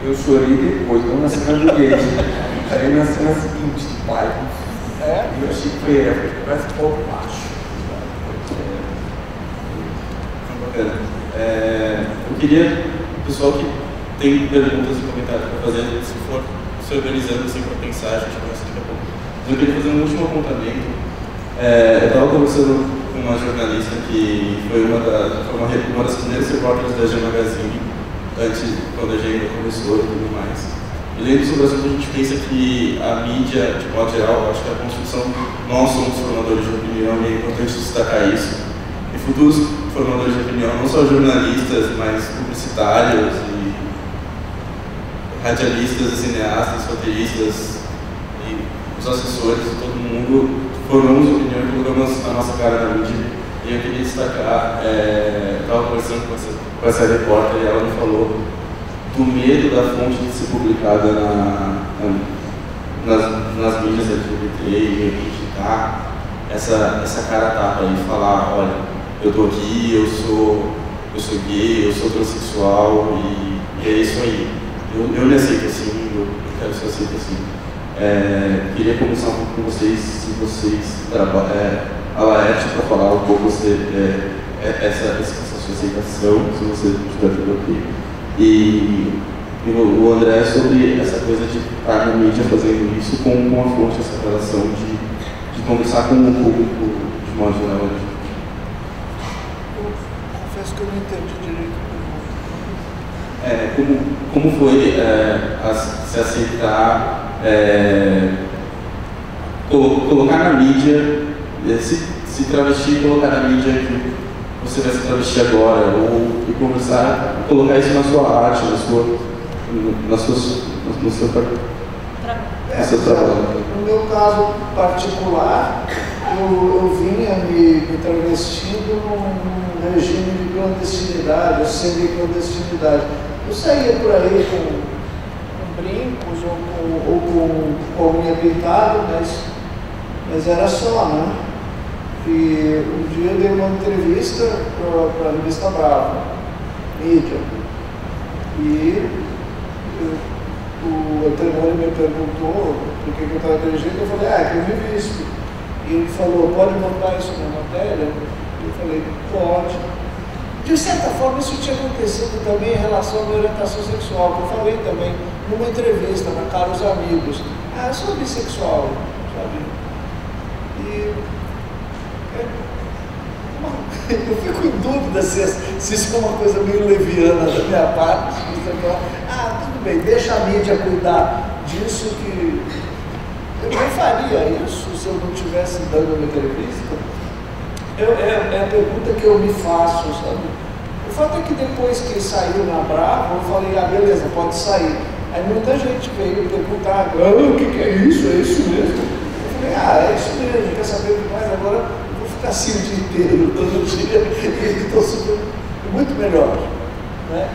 Eu chorei depois, não na cena do Gate. Aí na cena seguinte, do pai. Eu achei que foi épico, parece que foi um pouco baixo. Bacana. Eu queria, o pessoal que tem perguntas e comentários para fazer, se for se organizando assim para pensar, a gente começa daqui a pouco. Mas eu queria fazer um último apontamento. Eu estava conversando com uma jornalista que foi uma das primeiras repórteres da G Magazine, antes, quando a G ainda começou e tudo mais. E lendo sobre o assunto, a gente pensa que a mídia, de modo geral, acho que a construção, nós somos formadores de opinião e é importante destacar isso. E futuros formadores de opinião, não só jornalistas, mas publicitários e radialistas, cineastas, roteiristas e os assessores, todo mundo formamos opinião e colocamos a nossa cara na mídia. E eu queria destacar, estava conversando com essa repórter e ela me falou do medo da fonte de ser publicada nas mídias LGBT e reivindicar essa cara tapa e falar, olha, eu tô aqui, eu sou gay, eu sou transexual e é isso aí. Eu me aceito assim, eu quero ser aceito assim. Queria começar um pouco com vocês, se vocês a Laerte, para falar um pouco essa sua aceitação, se você estiver tudo aqui. E o André sobre essa coisa de estar na mídia fazendo isso com a fonte, essa relação de conversar com o público de modo geral. Confesso que eu não entendi direito. Como foi se aceitar, colocar na mídia, se travestir e colocar na mídia que você vai se travestir agora, e conversar, colocar isso na sua arte, no seu trabalho. No meu caso particular, eu vinha me travestindo num regime de clandestinidade, semi-clandestinidade. Eu saía por aí com brincos ou com a unha pintada, mas era só, né? E um dia eu dei uma entrevista para a revista Bravo, mídia, e o Antenor me perguntou por que eu estava daquele jeito, eu falei, que eu me visto. E ele falou, pode mandar isso na matéria? Eu falei, pode. De certa forma, isso tinha acontecido também em relação à minha orientação sexual, que eu falei também numa entrevista na Caros Amigos. Eu sou bissexual, sabe? E eu fico em dúvida se isso é uma coisa meio leviana da minha parte. Tudo bem, deixa a mídia cuidar disso, que eu nem faria isso se eu não estivesse dando uma entrevista. É a pergunta que eu me faço, sabe? O fato é que depois que saiu na Bravo, eu falei, beleza, pode sair. Aí muita gente veio perguntar, o que é isso? É isso mesmo? Eu falei, é isso mesmo, quer saber o que mais? Agora eu vou ficar assim o dia inteiro, todo dia, e estou super, muito melhor, né?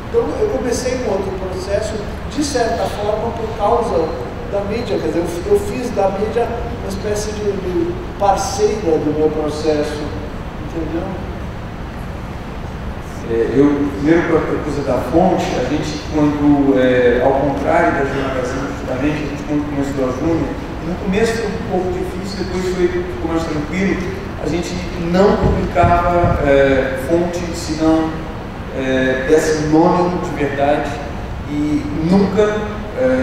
Então eu comecei um outro processo, de certa forma, por causa da mídia, quer dizer, eu fiz da mídia uma espécie de parceira do meu processo, entendeu? Primeiro, para a coisa da fonte, a gente, quando, ao contrário da jornalização, justamente, a gente, quando começou a Júnior, no começo foi um pouco difícil, depois ficou mais tranquilo, a gente não publicava fonte, senão desse nome de verdade, e nunca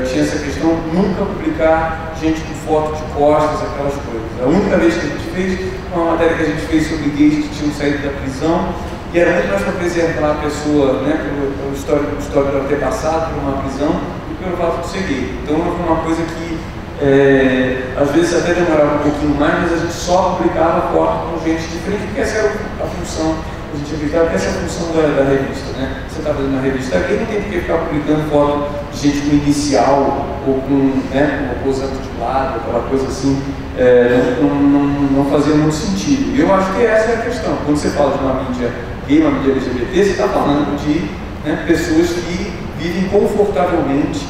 tinha essa questão, nunca publicar gente com foto de costas, aquelas coisas. A única vez que a gente fez, uma matéria que a gente fez sobre gays que tinham saído da prisão, e era muito mais para preservar a pessoa, né, pelo histórico dela ter passado por uma prisão e pelo fato de ser gay. Então foi uma coisa que às vezes até demorava um pouquinho mais, mas a gente só publicava foto com gente diferente, porque essa era a função. A gente acreditava que essa é a função da revista, né? Você está fazendo uma revista aqui, não tem por que ficar publicando foto de gente com inicial ou com, né, com posando de lado, aquela coisa assim, não fazia muito sentido. E eu acho que essa é a questão. Quando você fala de uma mídia gay, uma mídia LGBT, você está falando de, né, pessoas que vivem confortavelmente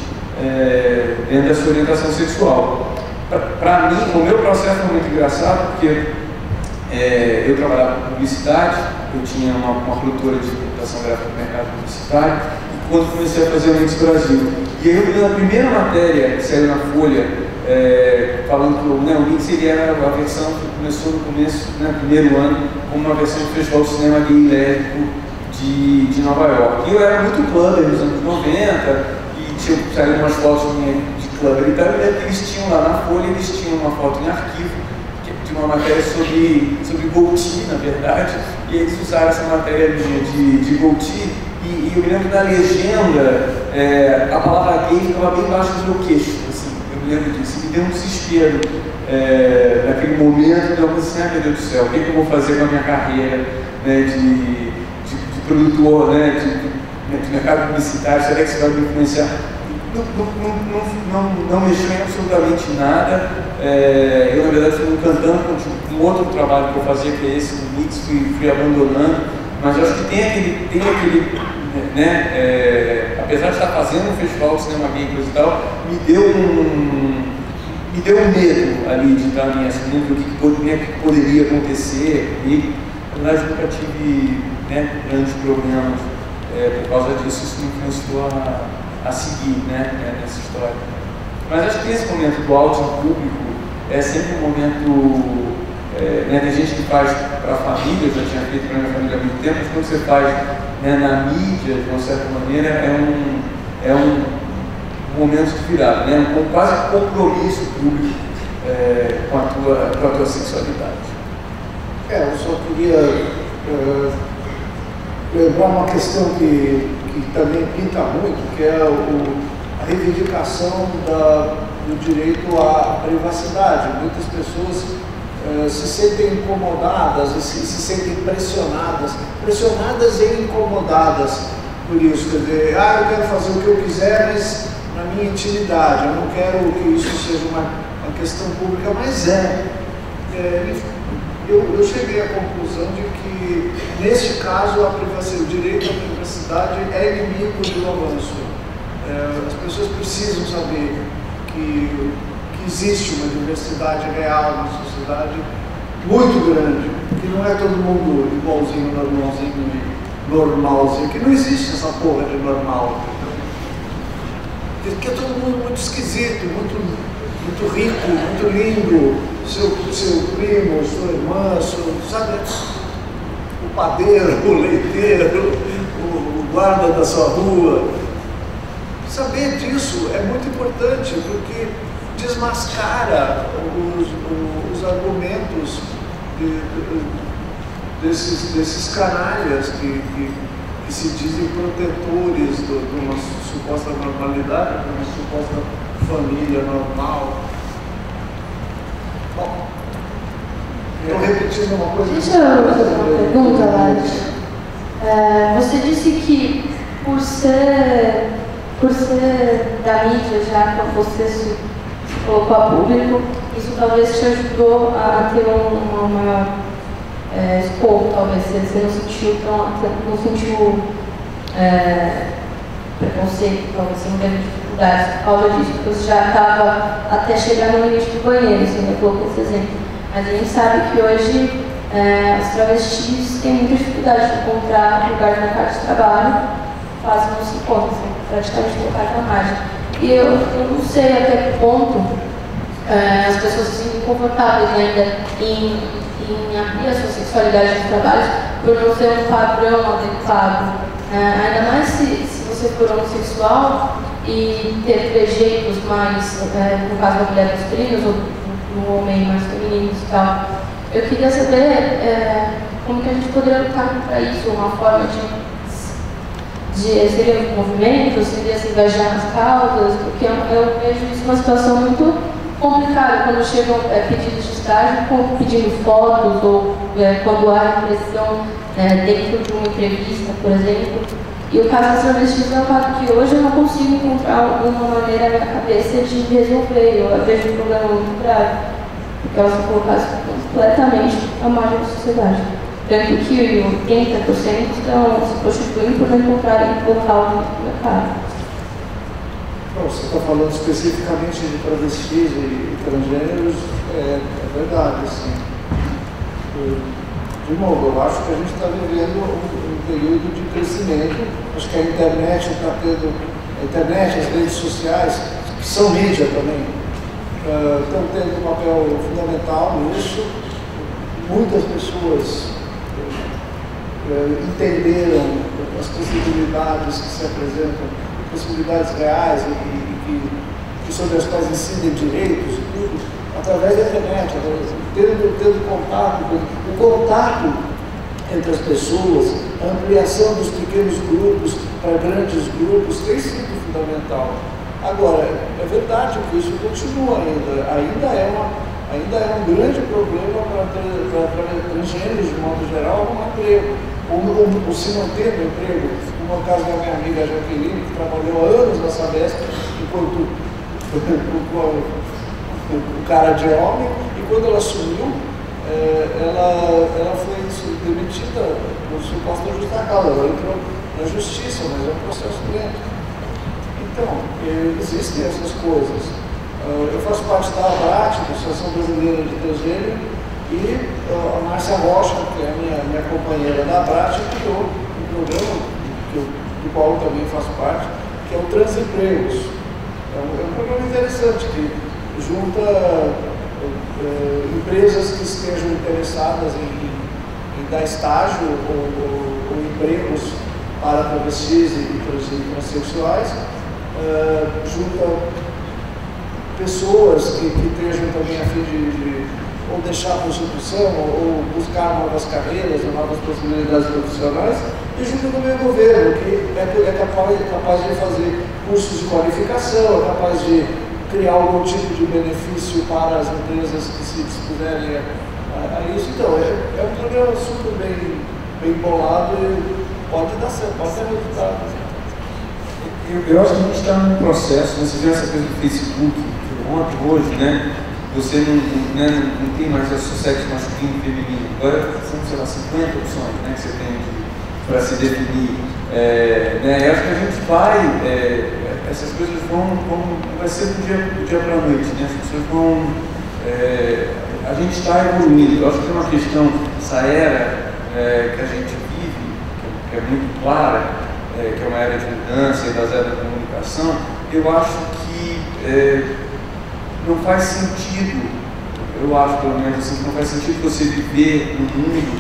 dentro da sua orientação sexual. Para mim, o meu processo foi muito engraçado, porque eu trabalhava com publicidade, eu tinha uma produtora de computação gráfica no mercado publicitário, e quando comecei a fazer o Mix Brasil. E aí eu vi na primeira matéria que saiu na Folha, falando que o Mix era a versão que começou no começo, né, primeiro ano, como uma versão do Festival de Cinema Gay Lésbico de Nova York. E eu era muito clubber nos anos 90, e saíram umas fotos minhas de clubber e tal, e eles tinham lá na Folha, eles tinham uma foto em arquivo, de uma matéria sobre Gouti, na verdade, e eles usaram essa matéria minha de Gouti, e eu me lembro da legenda, a palavra gay ficava bem embaixo do meu queixo, assim, eu me lembro disso, e me deu um desespero naquele momento, eu pensei, meu Deus do céu, o que eu vou fazer com a minha carreira, né, de produtor, né, de mercado publicitário, será que isso vai me influenciar? Não mexeu em absolutamente nada. Eu, na verdade, fui cantando com um outro trabalho que eu fazia, que é esse do Mix, fui abandonando, mas eu acho que tem aquele né, apesar de estar fazendo um festival de cinema gay e tal, me deu um medo ali de estar me assumindo o que poderia acontecer comigo. Na verdade, nunca tive, né, grandes problemas por causa disso, isso me influenciou a seguir, né, nessa história. Mas acho que esse momento do áudio em público é sempre um momento, né, tem gente que faz para a família, eu já tinha feito para a minha família há muito tempo, mas quando você faz, né, na mídia, de uma certa maneira, é um momento de virada, né, quase um compromisso público com a tua sexualidade. Eu só queria lembrar uma questão que também pinta muito, que é a reivindicação do direito à privacidade. Muitas pessoas se sentem incomodadas e se sentem pressionadas e incomodadas por isso. Quer dizer, eu quero fazer o que eu quiser, mas na minha intimidade, eu não quero que isso seja uma questão pública, mas eu cheguei à conclusão de que, neste caso, o direito à privacidade é inimigo do avanço. As pessoas precisam saber que existe uma diversidade real na sociedade muito grande, que não é todo mundo igualzinho, normalzinho, que não existe essa porra de normal. Que é todo mundo muito esquisito, muito rico, muito lindo. Seu primo, sua irmã, sabe, o padeiro, o leiteiro, o guarda da sua rua. Saber disso é muito importante, porque desmascara os argumentos desses canalhas que se dizem protetores de uma suposta normalidade, de uma suposta família normal. Bom, estou repetindo uma coisa. Deixa eu fazer uma pergunta, Lade. Você disse que por ser da mídia já, quando você se colocou a público, isso talvez te ajudou a ter uma maior escopo, talvez você não sentiu preconceito, talvez você não teve dificuldades por causa disso, porque você já estava até chegar no limite do banheiro, você ainda colocou esse exemplo. Mas a gente sabe que hoje os travestis têm muita dificuldade de encontrar lugar no mercado de trabalho, quase não se encontra, praticamente colocar na rádio. E eu não sei até que ponto as pessoas se sentem confortáveis ainda em abrir a sua sexualidade nos trabalhos por não ser um padrão adequado. Ainda mais se você for homossexual e ter trejeitos mais, no caso da mulher masculinos ou no homem mais femininos e tal. Eu queria saber como que a gente poderia lutar contra isso, uma forma seria um movimento, seria se engajar nas causas, porque eu vejo isso uma situação muito complicada quando chegam pedidos de estágio pedindo fotos ou quando há impressão dentro de uma entrevista, por exemplo. E o caso das travestis é um caso que hoje eu não consigo encontrar uma maneira na minha cabeça de resolver. Eu vejo um problema muito grave, porque elas são colocadas completamente à margem da sociedade. Tanto que 80% estão se prostituindo por não encontrarem local no mercado. Bom, você está falando especificamente de travestis e transgêneros, é verdade, assim. de novo, eu acho que a gente está vivendo um período de crescimento. Acho que a internet está tendo, a internet, as redes sociais, que são mídia também, estão tendo um papel fundamental nisso. Muitas pessoas entenderam as possibilidades que se apresentam, possibilidades reais e sobre as quais incidem direitos e tudo, através da internet, tendo contato, o contato entre as pessoas, a ampliação dos pequenos grupos para grandes grupos tem sido fundamental. Agora, é verdade que isso continua ainda é um grande problema para transgêneros, de modo geral, arrumar emprego, ou se manter no emprego. No caso da minha amiga Jaqueline, que trabalhou há anos na Sabesp, enquanto o cara de homem, e quando ela sumiu, ela foi demitida por suposta justa causa. Ela entrou na justiça, mas é um processo lento. Então, existem essas coisas. Eu faço parte da ABRAT, da Associação Brasileira de Transgênero, e a Márcia Rocha, que é a minha companheira da ABRAT, criou um programa, do qual eu também faço parte, que é o Transempregos. É um programa interessante, que junta empresas que estejam interessadas em dar estágio ou empregos para travestis e transexuais, junta pessoas que estejam também a fim de ou deixar a prostituição ou buscar novas carreiras ou novas possibilidades profissionais, e junto também o governo, que é capaz de fazer cursos de qualificação, é capaz de criar algum tipo de benefício para as empresas que se dispuserem a isso. Então, é um programa super bem bolado e pode dar certo, pode ter resultado. Eu acho que a gente está num processo, você viu essa coisa do Facebook, ontem, hoje, né? Você não tem mais o seu sexo masculino e feminino. Agora são, sei lá, 50 opções, né, que você tem para se definir. Eu acho que a gente vai, essas coisas vai ser do dia para a noite, né? As pessoas vão. A gente está evoluindo. Eu acho que tem uma questão, essa era que a gente vive, que é muito clara, que é uma era de mudança e das eras da comunicação. Eu acho que não faz sentido, eu acho pelo menos assim, que não faz sentido você viver no mundo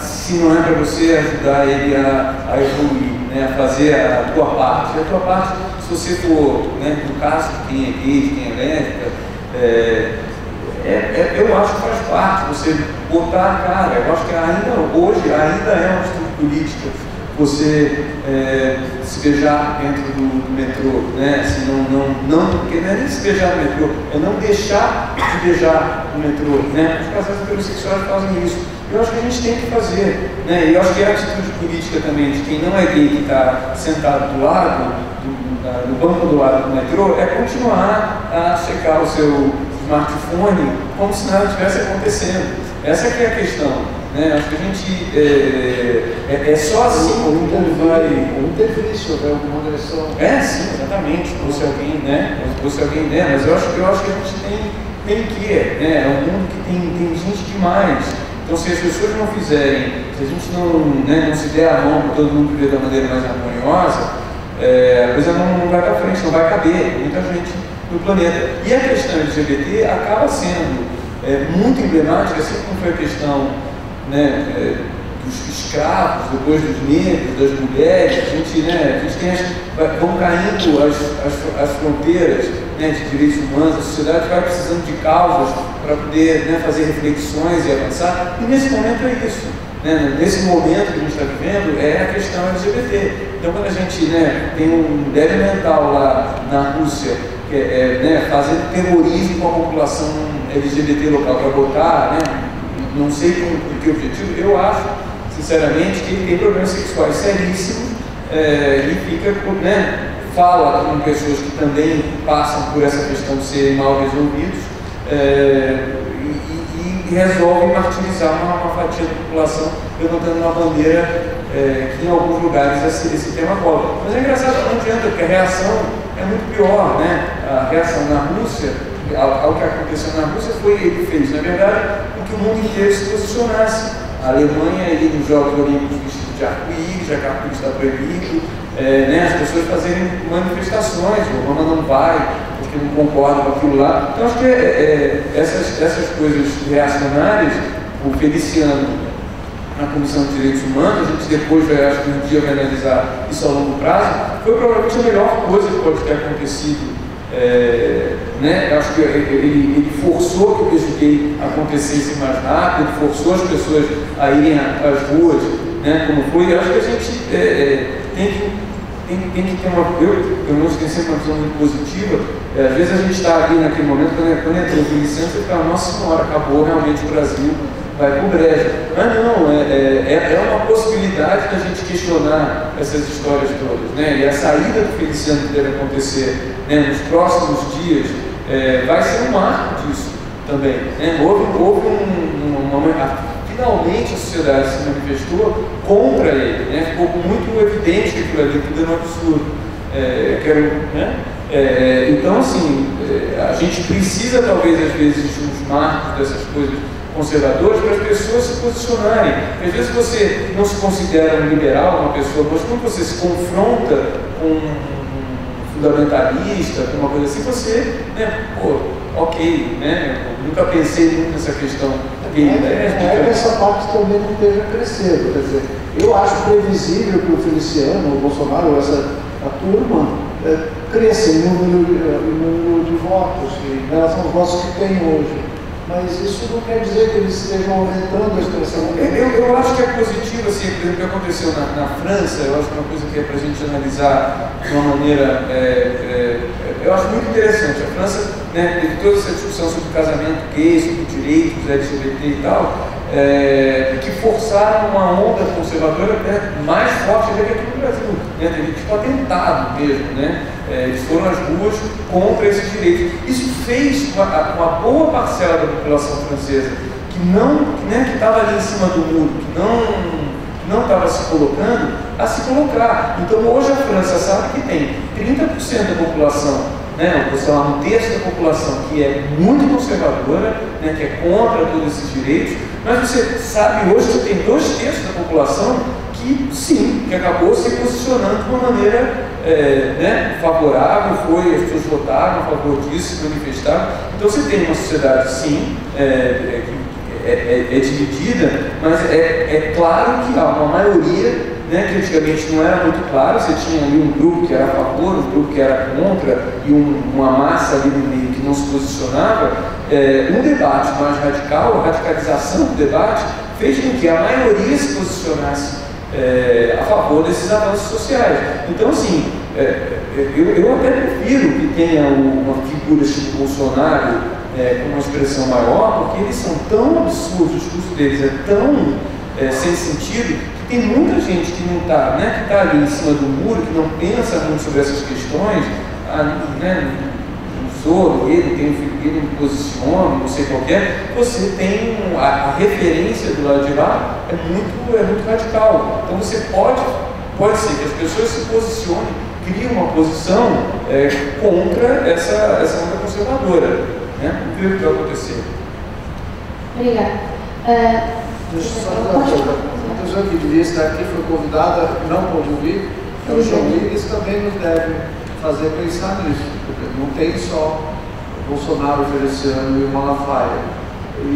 se não é para você ajudar ele a evoluir, né, a fazer a tua parte. E a tua parte, se você for, né, no caso de quem é gay, de quem é lésbica, eu acho que faz parte você botar a cara. Eu acho que hoje ainda é uma atitude política você se beijar dentro do metrô, né? Assim, porque não é nem se beijar no metrô, é não deixar de beijar no metrô, né? Os casais heterossexuais fazem isso. Eu acho que a gente tem que fazer, né? E eu acho que a atitude política também de quem não é gay, que está sentado do lado, no banco do lado do metrô, é continuar a checar o seu smartphone como se nada estivesse acontecendo. Essa que é a questão. Acho que a gente é só assim como vai. Ou intervir se houver alguma agressão. Sim, exatamente. Ou se alguém, mas eu acho que a gente tem que é um mundo que tem gente demais. Então, se as pessoas não fizerem, se a gente não se der a mão para todo mundo viver da maneira mais harmoniosa, a coisa não vai para frente, não vai caber muita gente no planeta. E a questão LGBT acaba sendo muito emblemática, assim como foi a questão, né, dos escravos, depois dos negros, das mulheres. A gente tem vão caindo as fronteiras, né, de direitos humanos. A sociedade vai precisando de causas para poder, né, fazer reflexões e avançar, e nesse momento é isso, né? Nesse momento que a gente está vivendo é a questão LGBT. Então, quando a gente, né, tem um débil mental lá na Rússia, que fazendo terrorismo com a população LGBT local para botar, né, não sei com que objetivo, eu acho, sinceramente, que ele tem problemas sexuais seríssimos e fica, né, fala com pessoas que também passam por essa questão de serem mal resolvidos e resolve martirizar uma fatia da população levantando uma bandeira que em alguns lugares esse tema cola. Mas é engraçado, não adianta, porque a reação é muito pior, né? A reação na Rússia ao que aconteceu na Rússia ele fez, na verdade, com que o mundo inteiro se posicionasse. A Alemanha ia nos Jogos Olímpicos vestidos de arco-íris, já que arco-íris está proibido, as pessoas fazerem manifestações, o Obama não vai, porque não concorda com aquilo lá. Então, acho que essas coisas reacionárias, o Feliciano na Comissão de Direitos Humanos, a gente depois acho que um dia vai analisar isso a longo prazo, foi provavelmente a melhor coisa que pode ter acontecido. Eu acho que ele forçou que o PGK acontecesse mais rápido, forçou as pessoas a irem às ruas, como foi. Eu acho que a gente tem que ter uma... Eu não tenho sempre uma visão muito positiva. Às vezes a gente está ali naquele momento, quando entra o Feliciano, você fica, nossa senhora, acabou realmente o Brasil, vai para o brejo. Mas não, é uma possibilidade da gente questionar essas histórias todas, E a saída do Feliciano que deve acontecer nos próximos dias vai ser um marco disso também. Houve um momento... Finalmente a sociedade se manifestou contra ele, ficou muito evidente que aquilo ali tudo era um absurdo. Então, assim, a gente precisa talvez às vezes de uns marcos dessas coisas conservadoras para as pessoas se posicionarem. Às vezes você não se considera um liberal, uma pessoa, mas quando você se confronta com um fundamentalista, com uma coisa assim, você, ok, eu nunca pensei muito nessa questão. Essa parte também não esteja crescendo, quer dizer, eu acho previsível que o Feliciano, o Bolsonaro, a turma, cresça em número de votos, em relação aos votos que tem hoje. Mas isso não quer dizer que eles estejam aumentando a expressão. Eu acho que é positivo, assim, por exemplo, o que aconteceu na França. Eu acho que é uma coisa que é para a gente analisar de uma maneira, eu acho muito interessante. A França teve toda essa discussão sobre casamento gay, sobre direitos LGBT e tal, que forçaram uma onda conservadora mais forte do que aqui no Brasil. Teve tipo atentado mesmo, eles foram às ruas contra esses direitos. Isso fez uma boa parcela da população francesa que estava ali em cima do muro, que não estava se colocando, a se colocar. Então hoje a França sabe que tem 30% da população, um terço da população que é muito conservadora, que é contra todos esses direitos, mas você sabe hoje que tem 2/3 da população que sim, que acabou se posicionando de uma maneira favorável, as pessoas votaram a favor disso, se manifestaram. Então você tem uma sociedade sim, que é dividida, mas é claro que há uma maioria, que antigamente não era muito claro. Você tinha ali um grupo que era a favor, um grupo que era contra, e uma massa ali no meio que não se posicionava. Um debate mais radical, a radicalização do debate, fez com que a maioria se posicionasse a favor desses avanços sociais. Então, assim, eu até prefiro que tenha uma figura tipo Bolsonaro com uma expressão maior, porque eles são tão absurdos, o discurso deles é tão sem sentido, que tem muita gente que não está, que está ali em cima do muro, que não pensa muito sobre essas questões, não sou ele, tem um filho dele, não me posiciono, não sei qualquer. Você tem a referência do lado de lá, é muito radical. Então você pode ser que as pessoas se posicionem, criem uma posição contra essa onda conservadora. Não creio que vai acontecer. Obrigada. Deixa eu só dizer uma coisa. A pessoa que devia estar aqui foi convidada, não pôde vir, é o João Lins, também nos deve fazer pensar nisso, porque não tem só o Bolsonaro, o Feliciano e o Malafaia.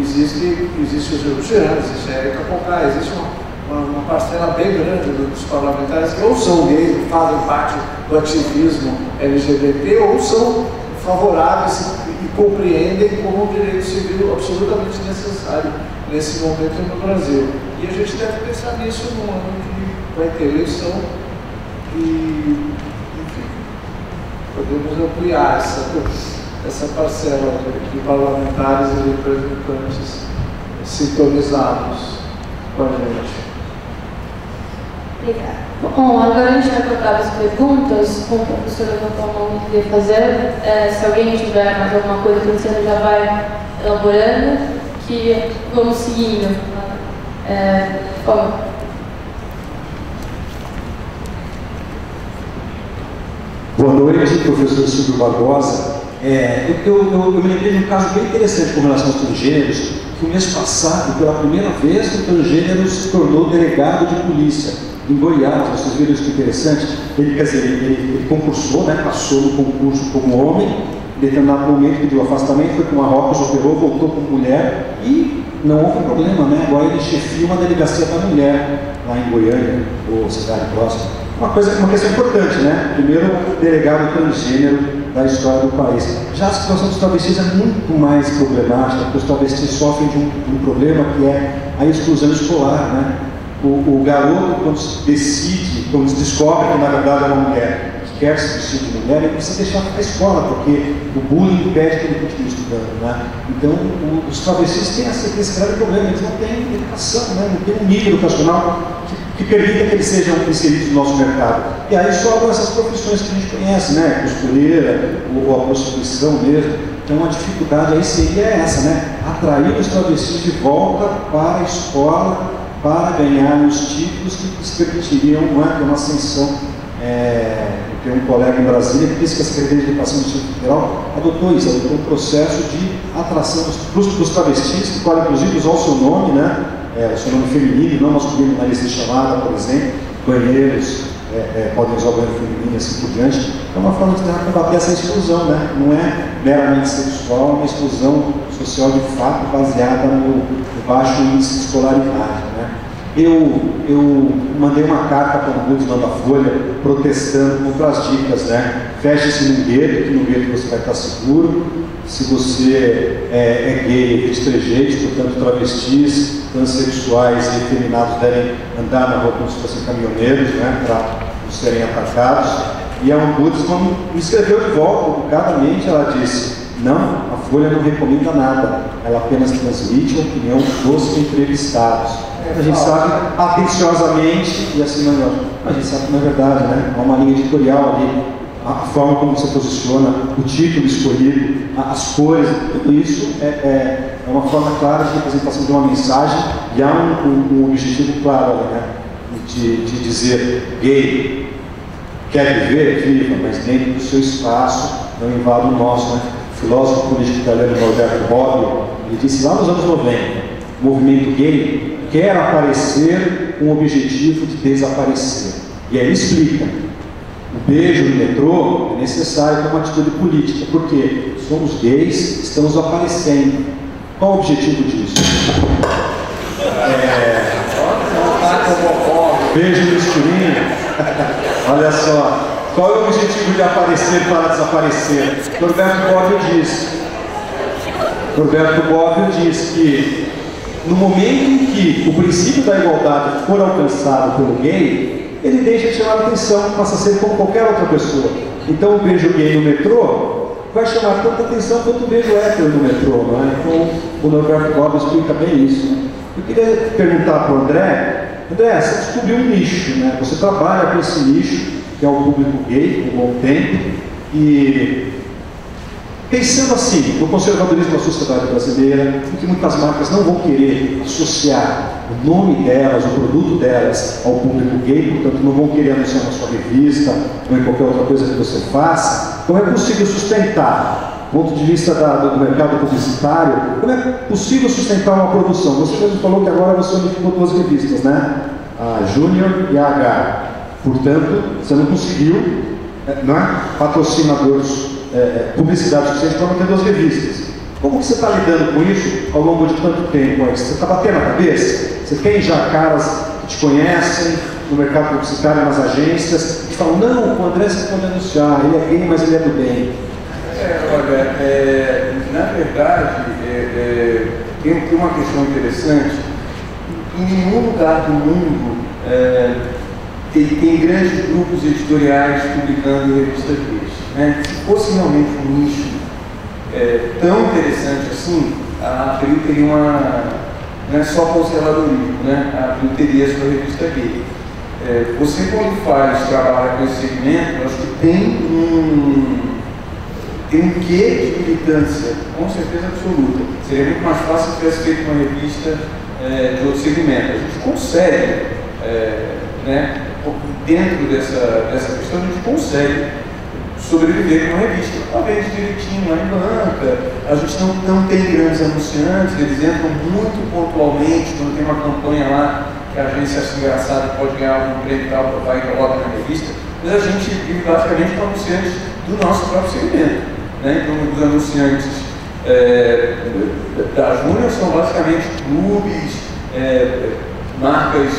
Existe o Jean, existe a Érica Pocá, existe uma parcela bem grande dos parlamentares que ou são gays, fazem parte do ativismo LGBT, ou são favoráveis e compreendem como um direito civil absolutamente necessário nesse momento no Brasil. E a gente deve pensar nisso no ano que vai ter eleição e, enfim, podemos ampliar essa parcela de parlamentares e representantes sintonizados com a gente. Obrigada. Bom, agora a gente vai colocar as perguntas, como o professor levantou a mão que queria fazer. Se alguém tiver mais alguma coisa que o Luciano já vai elaborando, que vamos seguindo. Por favor. Boa noite, professor Silvio Barbosa. Eu me lembrei de um caso bem interessante com relação aos transgêneros, que o mês passado, pela primeira vez, um transgênero se tornou delegado de polícia em Goiás. Vocês viram isso que interessante? Ele concursou, né, passou no concurso como homem, em determinado momento pediu afastamento, foi para Marrocos, operou, voltou como mulher e não houve problema, né? Agora ele chefia uma delegacia da mulher lá em Goiânia, ou cidade próxima. Uma questão importante, né? Primeiro delegado transgênero da história do país. Já a situação dos travestis é muito mais problemática, porque os travestis sofrem de um problema que é a exclusão escolar, né? O garoto, quando se descobre que na verdade é uma mulher que quer se vestir de mulher, ele precisa deixar para a escola, porque o bullying impede que ele continue estudando, né? Então, os travestis têm esse grave problema, eles não têm educação, né? Não têm um nível educacional que permita que eles sejam inseridos no nosso mercado. E aí sobram essas profissões que a gente conhece, né? Costureira, ou a prostituição mesmo. Então a dificuldade aí seria essa, né? Atrair os travestis de volta para a escola, para ganhar os títulos que lhes permitiriam uma ascensão. Tem um colega em Brasília que disse que a Secretaria de Educação do Distrito Federal adotou um processo de atração dos travestis, que podem inclusive usar o seu nome, né? O seu nome feminino, não masculino na lista de chamada, por exemplo, banheiros, podem usar o banheiro feminino e assim por diante. É uma forma de tentar combater essa exclusão, né? Não é meramente sexual, é uma exclusão social de fato baseada no baixo índice de escolaridade, né? Eu mandei uma carta para o Ombudsman da Folha protestando contra as dicas, né? Feche-se num gueto, que no gueto você vai estar seguro. Se você é gay, restringente, portanto travestis, transexuais e efeminados devem andar na rua como se fossem caminhoneiros, né? Para não serem atacados. E a Ombudsman me escreveu de volta, educadamente, ela disse: não, a Folha não recomenda nada, ela apenas transmite a opinião dos entrevistados. A gente sabe atenciosamente, e assim melhor, a gente sabe que não é verdade, né? Há uma linha editorial ali, a forma como você posiciona, o título escolhido, as cores, tudo isso é uma forma clara de representação de uma mensagem e há um objetivo claro ali, né? De dizer: gay, quer viver? Viva, mas dentro do seu espaço, não invada o nosso, né? O filósofo político italiano Roberto Bobbio, ele disse lá nos anos 90, o movimento gay quer aparecer com o objetivo de desaparecer. E aí ele explica: o beijo no metrô é necessário como atitude política, porque somos gays, estamos aparecendo. Qual o objetivo disso? Beijo no escurinho. Olha só. Qual é o objetivo de aparecer para desaparecer? Roberto Bobbio diz que no momento em que o princípio da igualdade for alcançado pelo gay, ele deixa de chamar a atenção, passa a ser como qualquer outra pessoa. Então o beijo gay no metrô vai chamar tanta atenção quanto o beijo hétero no metrô, não é? Então o Roberto Bobbio explica bem isso. Eu queria perguntar para o André, você descobriu um nicho, né? Você trabalha com esse nicho, que é o público gay, por um bom tempo, e pensando assim, no conservadorismo da sociedade brasileira, em que muitas marcas não vão querer associar o nome delas, o produto delas ao público gay, portanto não vão querer anunciar na sua revista ou em qualquer outra coisa que você faça, como é possível sustentar, do ponto de vista do mercado publicitário, como é possível sustentar uma produção? Você mesmo falou que agora você unificou duas revistas, né? A Júnior e a H. Portanto, você não conseguiu, não é? Patrocinadores, publicidade suficiente para manter duas revistas. Como que você está lidando com isso ao longo de tanto tempo? Você está batendo a cabeça? Você tem já caras que te conhecem no mercado publicitário, nas agências, que falam: não, o André você pode anunciar, ele é gay, mas ele é do bem. Na verdade, tem uma questão interessante. Em nenhum lugar do mundo tem grandes grupos editoriais publicando revistas gays, né? Se fosse realmente um nicho tão interessante assim, a Abril teria não é só conservadorismo, né? A Abril teria a sua revista gay. Você, quando trabalha com esse segmento, acho que tem um quê de militância, com certeza absoluta. Seria muito mais fácil se tivesse feito uma revista de outro segmento. A gente consegue, né, dentro dessa questão, a gente consegue sobreviver com uma revista. Talvez direitinho lá em banca, a gente não tem grandes anunciantes, eles entram muito pontualmente, quando tem uma campanha lá que a agência acha engraçada, pode ganhar algum prêmio e tal, vai e coloca na revista, mas a gente vive basicamente com anunciantes do nosso próprio segmento. Né? Então, os anunciantes da Júnior são basicamente clubes, marcas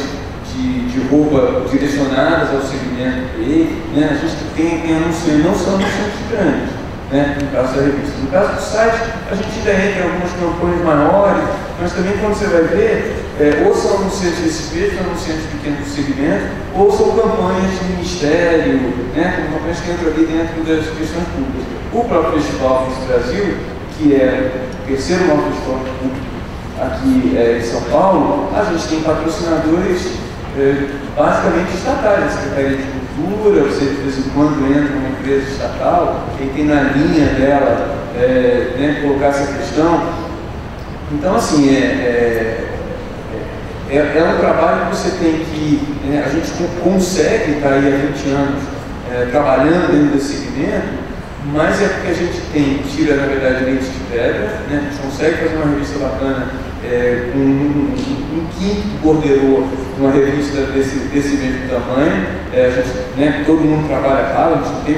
de roupa direcionadas ao segmento dele, né? A gente tem anunciantes, não são anunciantes grandes, né? No caso da revista. No caso do site, a gente ainda entra em algumas campanhas maiores, mas também quando você vai ver, ou são anunciantes desses mesmos, anunciantes pequenos do segmento, ou são campanhas de ministério, né? Como campanhas que entram ali dentro das questões públicas. O próprio Festival Miss Brasil, que é o terceiro maior festival público aqui em São Paulo, a gente tem patrocinadores basicamente estatais, a Secretaria de Cultura, você de vez em quando entra numa empresa estatal, quem tem na linha dela né, colocar essa questão. Então, assim, é um trabalho que você tem que, a gente consegue estar aí há 20 anos trabalhando dentro desse segmento, mas é porque a gente tira, na verdade, leite de pedra, né? A gente consegue fazer uma revista bacana com um quinto do borderô, uma revista desse mesmo tamanho. A gente, né, todo mundo trabalha claro, a gente tem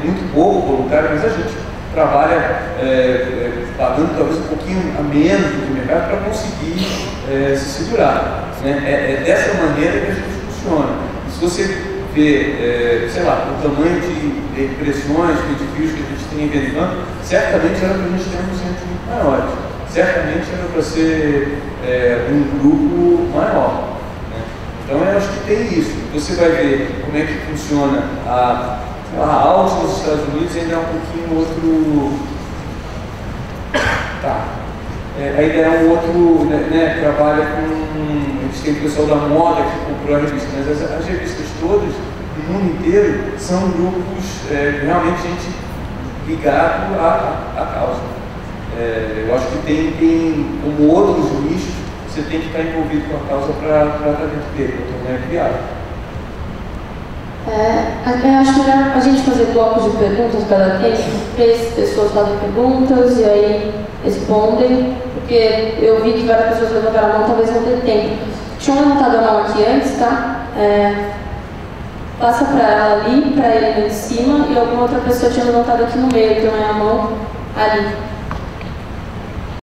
muito pouco voluntário, mas a gente trabalha pagando talvez um pouquinho a menos do que o mercado para conseguir se segurar. Né? É dessa maneira que a gente funciona. E se você ver, sei lá, o tamanho de impressões, de edificios que a gente tem em Venevano, certamente era para a gente ter um centro muito maior. Certamente era para ser um grupo maior. Né? Então eu acho que tem isso. Você vai ver como é que funciona a Alt nos Estados Unidos, ainda é um pouquinho outro. Tá. Ainda é um outro, né, trabalha com. Eles têm o pessoal da moda que comprou a revista, mas as revistas todas, no mundo inteiro, são grupos realmente gente ligado à causa. Eu acho que tem como outros nichos, você tem que estar envolvido com a causa para estar dentro dele, então não é criado. Eu acho melhor a gente fazer blocos de perguntas cada tempo, 3 pessoas fazem perguntas e aí respondem, porque eu vi que várias pessoas levantaram a mão, talvez não dê tempo. Tinha levantado a mão aqui antes, tá? Passa para ela ali, para ele ali em cima, e alguma outra pessoa tinha levantado aqui no meio, então é a mão ali.